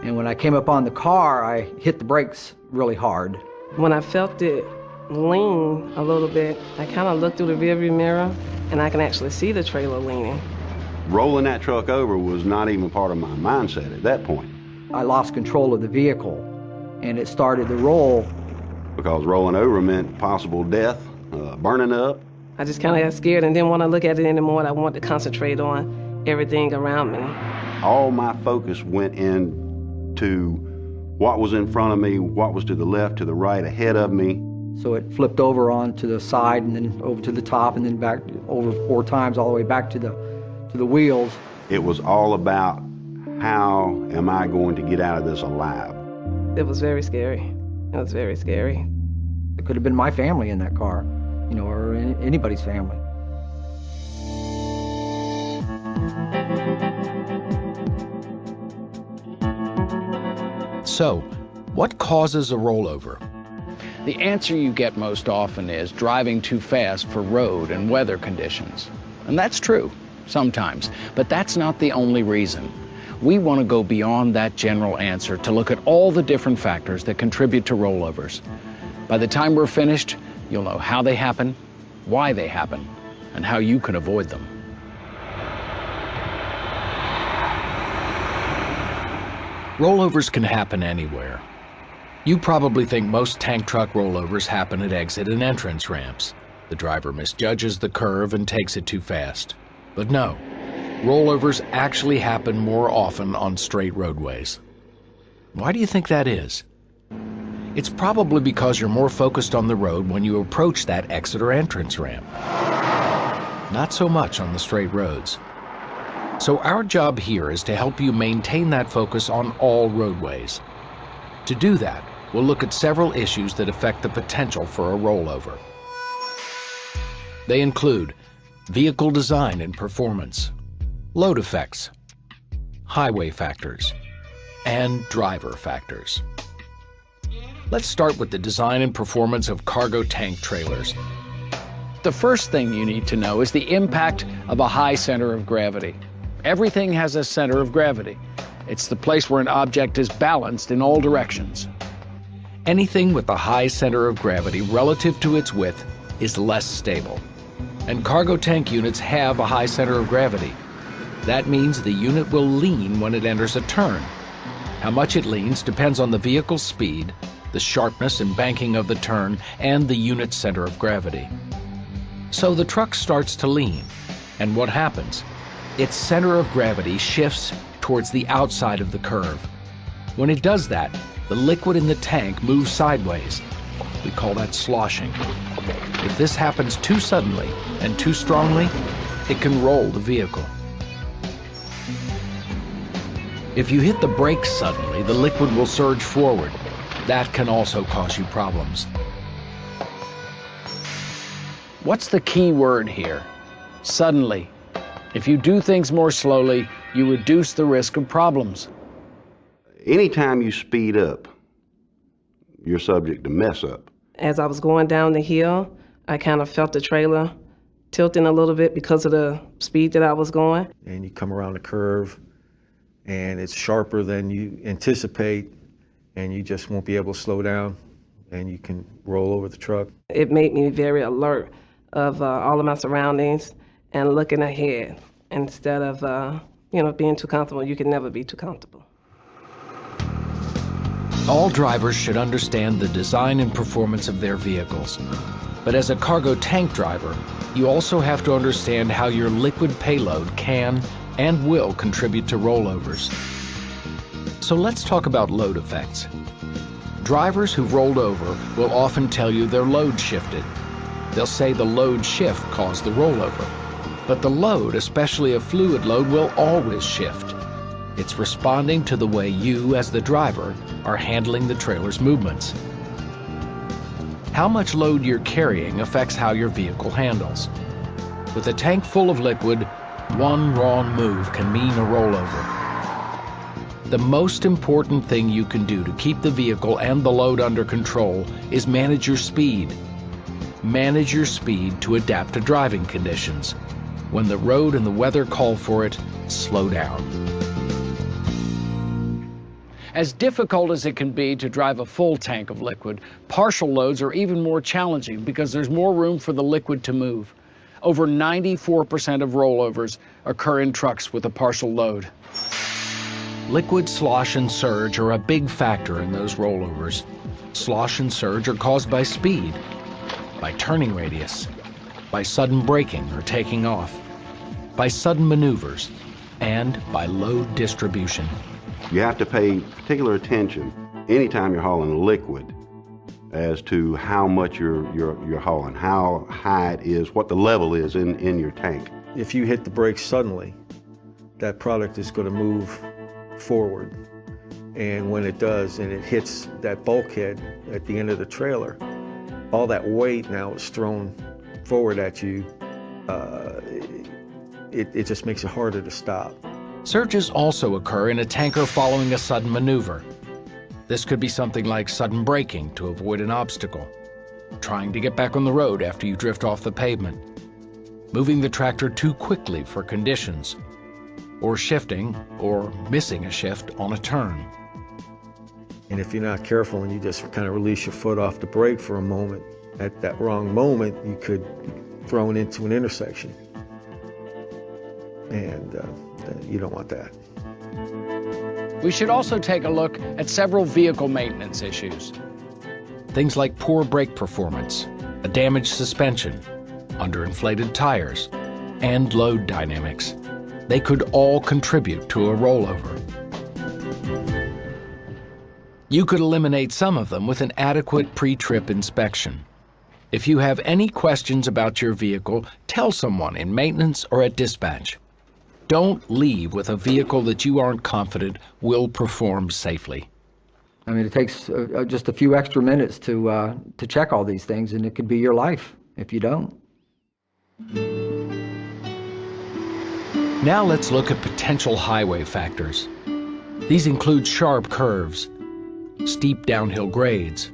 And when I came up on the car, I hit the brakes really hard. When I felt it lean a little bit, I kind of looked through the rearview mirror, and I can actually see the trailer leaning. Rolling that truck over was not even part of my mindset at that point. I lost control of the vehicle, and it started to roll. Because rolling over meant possible death, burning up. I just kind of got scared and didn't want to look at it anymore. I wanted to concentrate on everything around me. All my focus went into what was in front of me, what was to the left, to the right, ahead of me. So it flipped over onto the side and then over to the top and then back over 4 times all the way back to the wheels. It was all about how am I going to get out of this alive. It was very scary. It was very scary. It could have been my family in that car, or anybody's family. So, what causes a rollover? The answer you get most often is driving too fast for road and weather conditions. And that's true, sometimes, but that's not the only reason. We want to go beyond that general answer to look at all the different factors that contribute to rollovers. By the time we're finished, you'll know how they happen, why they happen, and how you can avoid them. Rollovers can happen anywhere. You probably think most tank truck rollovers happen at exit and entrance ramps. The driver misjudges the curve and takes it too fast. But no, rollovers actually happen more often on straight roadways. Why do you think that is? It's probably because you're more focused on the road when you approach that exit or entrance ramp. Not so much on the straight roads. So our job here is to help you maintain that focus on all roadways. To do that, we'll look at several issues that affect the potential for a rollover. They include vehicle design and performance, load effects, highway factors, and driver factors. Let's start with the design and performance of cargo tank trailers. The first thing you need to know is the impact of a high center of gravity. Everything has a center of gravity. It's the place where an object is balanced in all directions. Anything with a high center of gravity relative to its width is less stable. And cargo tank units have a high center of gravity. That means the unit will lean when it enters a turn. How much it leans depends on the vehicle's speed, the sharpness and banking of the turn, and the unit's center of gravity. So the truck starts to lean, and what happens? Its center of gravity shifts towards the outside of the curve. When it does that, the liquid in the tank moves sideways. We call that sloshing. If this happens too suddenly and too strongly, it can roll the vehicle. If you hit the brakes suddenly, the liquid will surge forward. That can also cause you problems. What's the key word here? Suddenly. If you do things more slowly, you reduce the risk of problems. Anytime you speed up, you're subject to mess up. As I was going down the hill, I kind of felt the trailer tilting a little bit because of the speed that I was going. And you come around the curve, and it's sharper than you anticipate, and you just won't be able to slow down, and you can roll over the truck. It made me very alert of all of my surroundings and looking ahead instead of, being too comfortable. You can never be too comfortable. All drivers should understand the design and performance of their vehicles. But as a cargo tank driver, you also have to understand how your liquid payload can and will contribute to rollovers. So let's talk about load effects. Drivers who've rolled over will often tell you their load shifted. They'll say the load shift caused the rollover. But the load, especially a fluid load, will always shift. It's responding to the way you, as the driver, are handling the trailer's movements. How much load you're carrying affects how your vehicle handles. With a tank full of liquid, one wrong move can mean a rollover. The most important thing you can do to keep the vehicle and the load under control is manage your speed. Manage your speed to adapt to driving conditions. When the road and the weather call for it, slow down. As difficult as it can be to drive a full tank of liquid, partial loads are even more challenging because there's more room for the liquid to move. Over 94% of rollovers occur in trucks with a partial load. Liquid slosh and surge are a big factor in those rollovers. Slosh and surge are caused by speed, by turning radius, by sudden braking or taking off, by sudden maneuvers, and by load distribution. You have to pay particular attention anytime you're hauling liquid as to how much you're hauling, how high it is, what the level is in your tank. If you hit the brakes suddenly, that product is going to move forward. And when it does, and it hits that bulkhead at the end of the trailer, all that weight now is thrown forward at you. It just makes it harder to stop. Surges also occur in a tanker following a sudden maneuver. This could be something like sudden braking to avoid an obstacle, trying to get back on the road after you drift off the pavement, moving the tractor too quickly for conditions, or shifting or missing a shift on a turn. And if you're not careful and you just kind of release your foot off the brake for a moment, at that wrong moment, you could be thrown into an intersection. And you don't want that. We should also take a look at several vehicle maintenance issues. Things like poor brake performance, a damaged suspension, underinflated tires, and load dynamics. They could all contribute to a rollover. You could eliminate some of them with an adequate pre-trip inspection. If you have any questions about your vehicle, tell someone in maintenance or at dispatch. Don't leave with a vehicle that you aren't confident will perform safely. I mean, it takes just a few extra minutes to check all these things, and it could be your life if you don't. Now let's look at potential highway factors. These include sharp curves, steep downhill grades,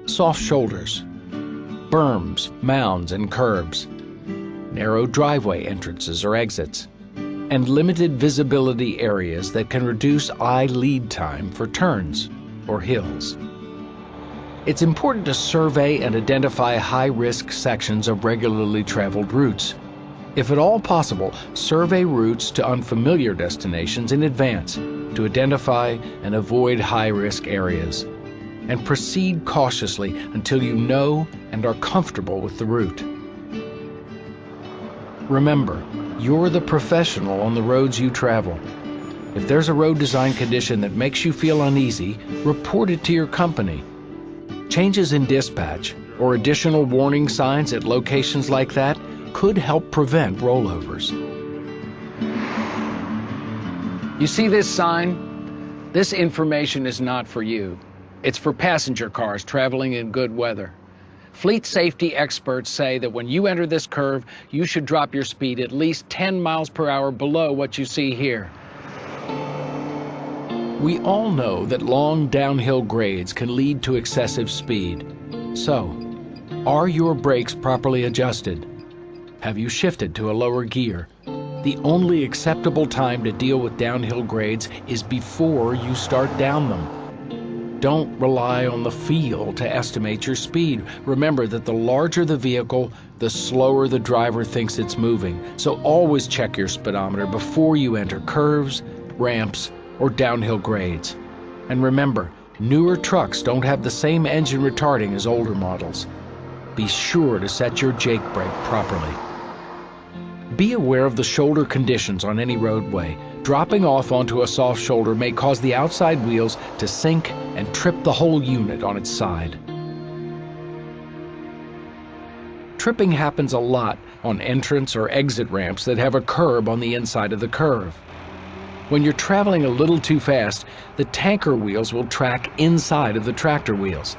soft shoulders, berms, mounds, and curbs, narrow driveway entrances or exits, and limited visibility areas that can reduce eye lead time for turns or hills. It's important to survey and identify high-risk sections of regularly traveled routes. If at all possible, survey routes to unfamiliar destinations in advance to identify and avoid high-risk areas, and proceed cautiously until you know and are comfortable with the route. Remember, you're the professional on the roads you travel. If there's a road design condition that makes you feel uneasy, report it to your company. Changes in dispatch or additional warning signs at locations like that could help prevent rollovers. You see this sign? This information is not for you. It's for passenger cars traveling in good weather. Fleet safety experts say that when you enter this curve, you should drop your speed at least 10 miles per hour below what you see here. We all know that long downhill grades can lead to excessive speed. So, are your brakes properly adjusted? Have you shifted to a lower gear? The only acceptable time to deal with downhill grades is before you start down them. Don't rely on the feel to estimate your speed. Remember that the larger the vehicle, the slower the driver thinks it's moving. So always check your speedometer before you enter curves, ramps, or downhill grades. And remember, newer trucks don't have the same engine retarding as older models. Be sure to set your jake brake properly. Be aware of the shoulder conditions on any roadway. Dropping off onto a soft shoulder may cause the outside wheels to sink and trip the whole unit on its side. Tripping happens a lot on entrance or exit ramps that have a curb on the inside of the curve. When you're traveling a little too fast, the tanker wheels will track inside of the tractor wheels.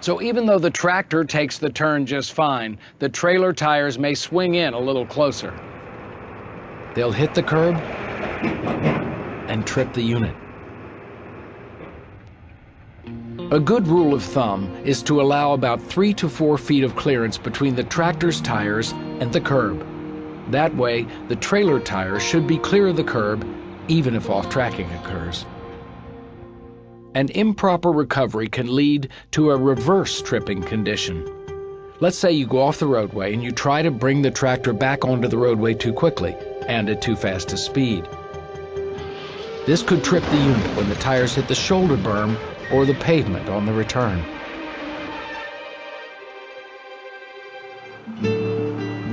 So even though the tractor takes the turn just fine, the trailer tires may swing in a little closer. They'll hit the curb and trip the unit. A good rule of thumb is to allow about 3 to 4 feet of clearance between the tractor's tires and the curb. That way, the trailer tires should be clear of the curb, even if off-tracking occurs. An improper recovery can lead to a reverse tripping condition. Let's say you go off the roadway and you try to bring the tractor back onto the roadway too quickly and at too fast a speed. This could trip the unit when the tires hit the shoulder berm or the pavement on the return.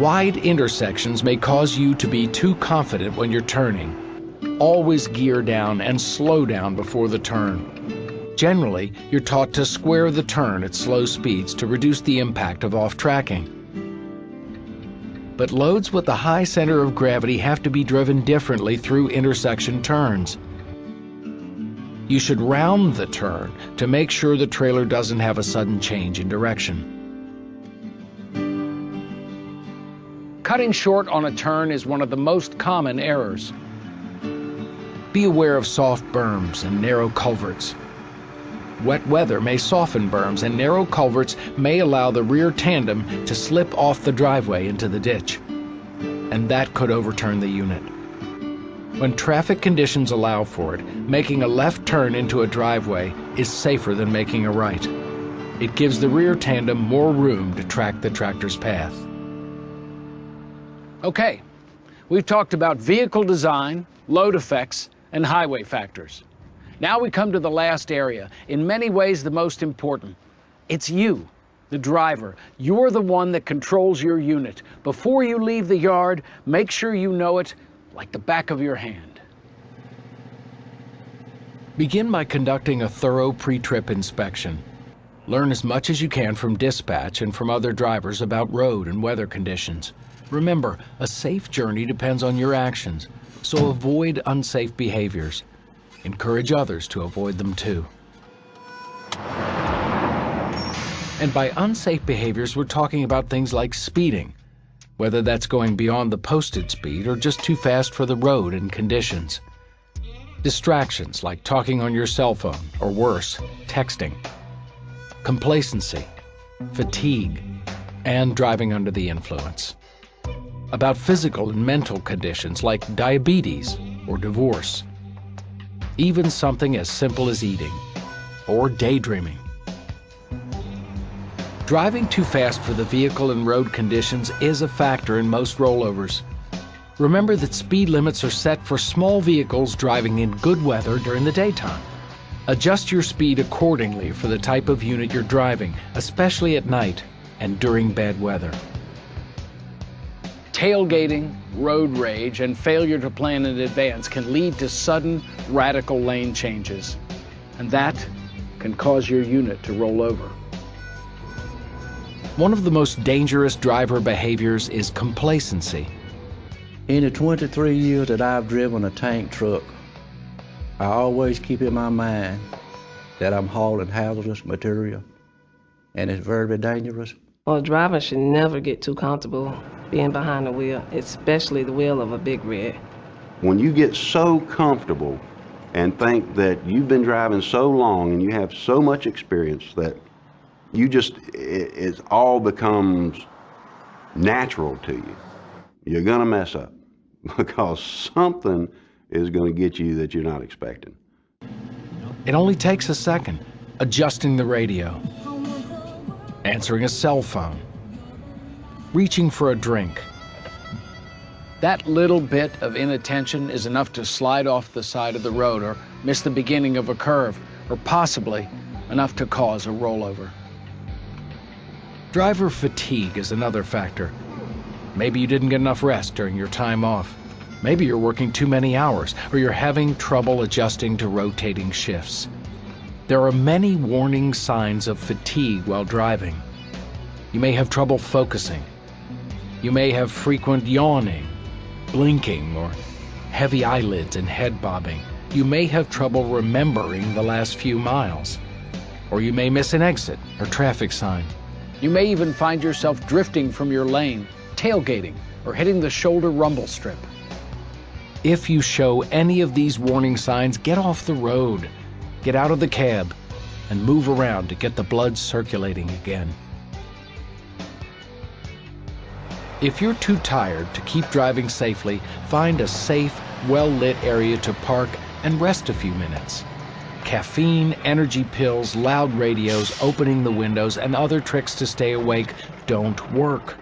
Wide intersections may cause you to be too confident when you're turning. Always gear down and slow down before the turn. Generally, you're taught to square the turn at slow speeds to reduce the impact of off-tracking. But loads with a high center of gravity have to be driven differently through intersection turns. You should round the turn to make sure the trailer doesn't have a sudden change in direction. Cutting short on a turn is one of the most common errors. Be aware of soft berms and narrow culverts. Wet weather may soften berms, and narrow culverts may allow the rear tandem to slip off the driveway into the ditch, and that could overturn the unit. When traffic conditions allow for it, making a left turn into a driveway is safer than making a right. It gives the rear tandem more room to track the tractor's path. Okay, we've talked about vehicle design, load effects, and highway factors. Now we come to the last area, in many ways the most important. It's you, the driver. You're the one that controls your unit. Before you leave the yard, make sure you know it like the back of your hand. Begin by conducting a thorough pre-trip inspection. Learn as much as you can from dispatch and from other drivers about road and weather conditions. Remember, a safe journey depends on your actions, so avoid unsafe behaviors. Encourage others to avoid them too. And by unsafe behaviors, we're talking about things like speeding, whether that's going beyond the posted speed or just too fast for the road and conditions. Distractions like talking on your cell phone, or worse, texting. Complacency, fatigue, and driving under the influence. About physical and mental conditions like diabetes or divorce. Even something as simple as eating or daydreaming. Driving too fast for the vehicle and road conditions is a factor in most rollovers. Remember that speed limits are set for small vehicles driving in good weather during the daytime. Adjust your speed accordingly for the type of unit you're driving, especially at night and during bad weather. Tailgating, road rage, and failure to plan in advance can lead to sudden, radical lane changes. And that can cause your unit to roll over. One of the most dangerous driver behaviors is complacency. In the 23 years that I've driven a tank truck, I always keep in my mind that I'm hauling hazardous material, and it's very dangerous. Well, drivers should never get too comfortable being behind the wheel, especially the wheel of a big rig. When you get so comfortable and think that you've been driving so long and you have so much experience that you just, it all becomes natural to you, you're gonna mess up because something is gonna get you that you're not expecting. It only takes a second. Adjusting the radio, answering a cell phone, reaching for a drink. That little bit of inattention is enough to slide off the side of the road or miss the beginning of a curve, or possibly enough to cause a rollover. Driver fatigue is another factor. Maybe you didn't get enough rest during your time off. Maybe you're working too many hours, or you're having trouble adjusting to rotating shifts. There are many warning signs of fatigue while driving. You may have trouble focusing. You may have frequent yawning, blinking, or heavy eyelids and head bobbing. You may have trouble remembering the last few miles. Or you may miss an exit or traffic sign. You may even find yourself drifting from your lane, tailgating, or hitting the shoulder rumble strip. If you show any of these warning signs, get off the road, get out of the cab, and move around to get the blood circulating again. If you're too tired to keep driving safely, find a safe, well-lit area to park and rest a few minutes. Caffeine, energy pills, loud radios, opening the windows, and other tricks to stay awake don't work.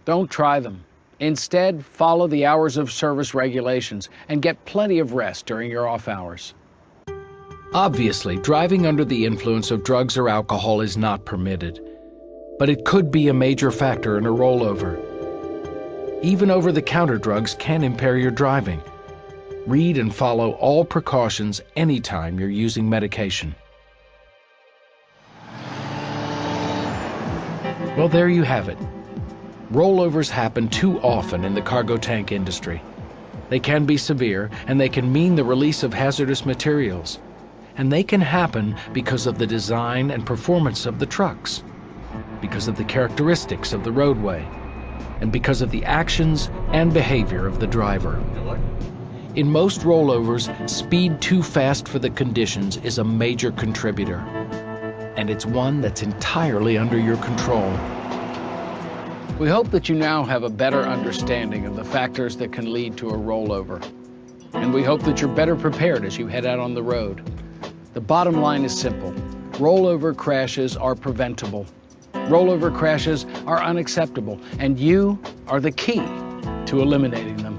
Don't try them. Instead, follow the hours of service regulations and get plenty of rest during your off hours. Obviously, driving under the influence of drugs or alcohol is not permitted, but it could be a major factor in a rollover. Even over-the-counter drugs can impair your driving. Read and follow all precautions anytime you're using medication. Well, there you have it. Rollovers happen too often in the cargo tank industry. They can be severe, and they can mean the release of hazardous materials. And they can happen because of the design and performance of the trucks, because of the characteristics of the roadway, and because of the actions and behavior of the driver. In most rollovers, speed too fast for the conditions is a major contributor, and it's one that's entirely under your control. We hope that you now have a better understanding of the factors that can lead to a rollover. And we hope that you're better prepared as you head out on the road. The bottom line is simple. Rollover crashes are preventable. Rollover crashes are unacceptable, and you are the key to eliminating them.